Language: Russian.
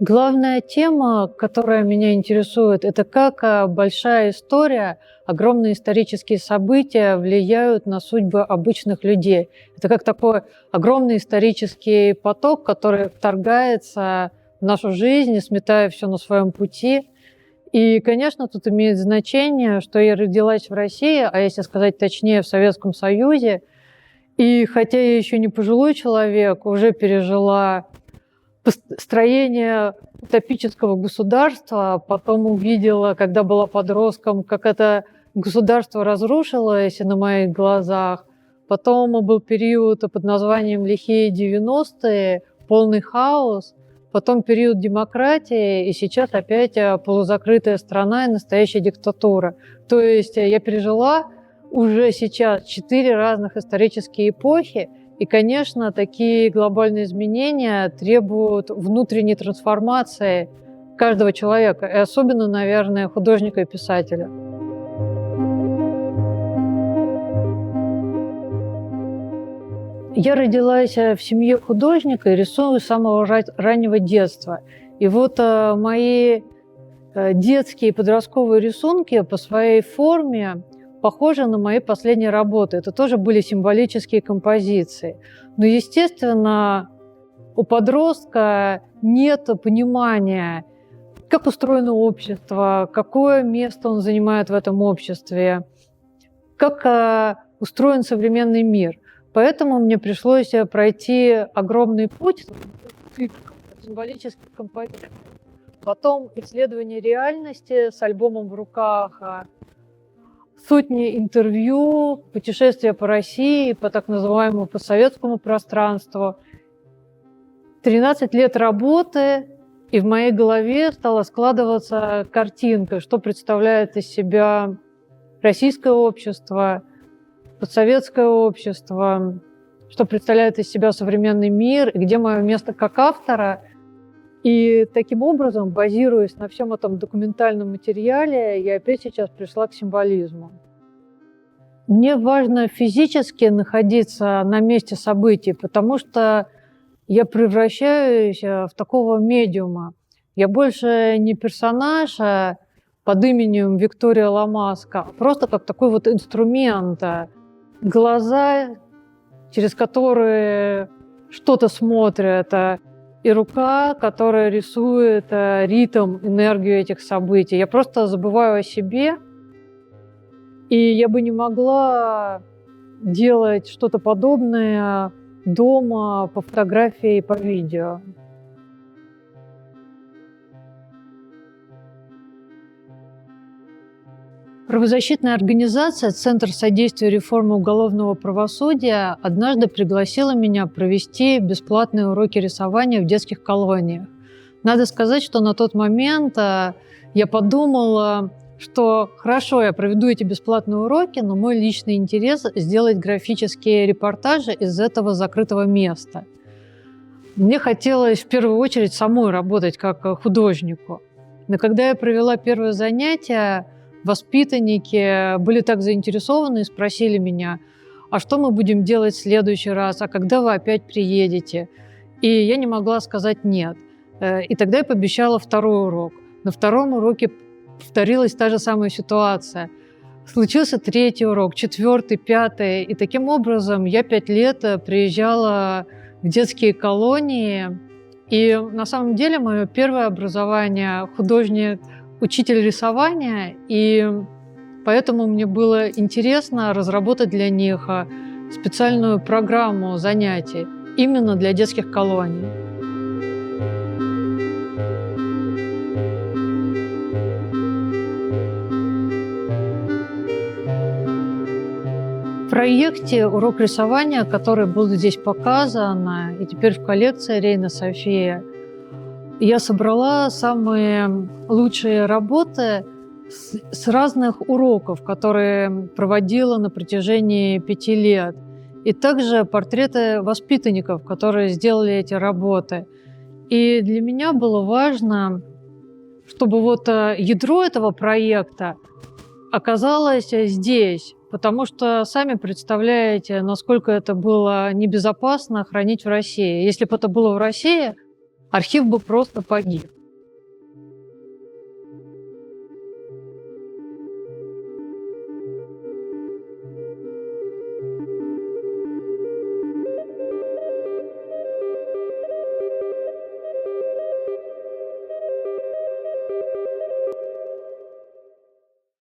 Главная тема, которая меня интересует, это как большая история, огромные исторические события влияют на судьбы обычных людей. Это как такой огромный исторический поток, который вторгается в нашу жизнь, сметая все на своем пути. И, конечно, тут имеет значение, что я родилась в России, а если сказать точнее, в Советском Союзе. И хотя я еще не пожилой человек, уже пережила строение утопического государства, потом увидела, когда была подростком, как это государство разрушилось на моих глазах. Потом был период под названием «Лихие 90-е», полный хаос. Потом период демократии, и сейчас опять полузакрытая страна и настоящая диктатура. То есть я пережила уже сейчас 4 разных исторические эпохи, и, конечно, такие глобальные изменения требуют внутренней трансформации каждого человека, и особенно, наверное, художника и писателя. Я родилась в семье художника и рисую с самого раннего детства. И вот мои детские и подростковые рисунки по своей форме похожи на мои последние работы. Это тоже были символические композиции. Но, естественно, у подростка нет понимания, как устроено общество, какое место он занимает в этом обществе, как устроен современный мир. Поэтому мне пришлось пройти огромный путь символических композиций. Потом исследование реальности с альбомом в руках, сотни интервью, путешествия по России, по так называемому постсоветскому пространству. 13 лет работы, и в моей голове стала складываться картинка, что представляет из себя российское общество, постсоветское общество, что представляет из себя современный мир, и где мое место как автора. И таким образом, базируясь на всем этом документальном материале, я опять сейчас пришла к символизму. Мне важно физически находиться на месте событий, потому что я превращаюсь в такого медиума. Я больше не персонаж под именем Виктория Ламаска, а просто как такой вот инструмент, глаза, через которые что-то смотрят, и рука, которая рисует ритм, энергию этих событий. Я просто забываю о себе, и я бы не могла делать что-то подобное дома по фотографии и по видео. Правозащитная организация «Центр содействия реформе уголовного правосудия» однажды пригласила меня провести бесплатные уроки рисования в детских колониях. Надо сказать, что на тот момент я подумала, что хорошо, я проведу эти бесплатные уроки, но мой личный интерес – сделать графические репортажи из этого закрытого места. Мне хотелось в первую очередь самой работать как художнику. Но когда я провела первое занятие, воспитанники были так заинтересованы и спросили меня, а что мы будем делать в следующий раз, а когда вы опять приедете? И я не могла сказать «нет». И тогда я пообещала второй урок. На втором уроке повторилась та же самая ситуация. Случился третий урок, четвертый, пятый. И таким образом я 5 лет приезжала в детские колонии. И на самом деле мое первое образование – художник, учитель рисования, и поэтому мне было интересно разработать для них специальную программу занятий именно для детских колоний. В проекте «Урок рисования», который был здесь показан, и теперь в коллекции Рейна София, я собрала самые лучшие работы с разных уроков, которые проводила на протяжении 5 лет. И также портреты воспитанников, которые сделали эти работы. И для меня было важно, чтобы вот ядро этого проекта оказалось здесь, потому что сами представляете, насколько это было небезопасно хранить в России. Если бы это было в России, архив бы просто погиб.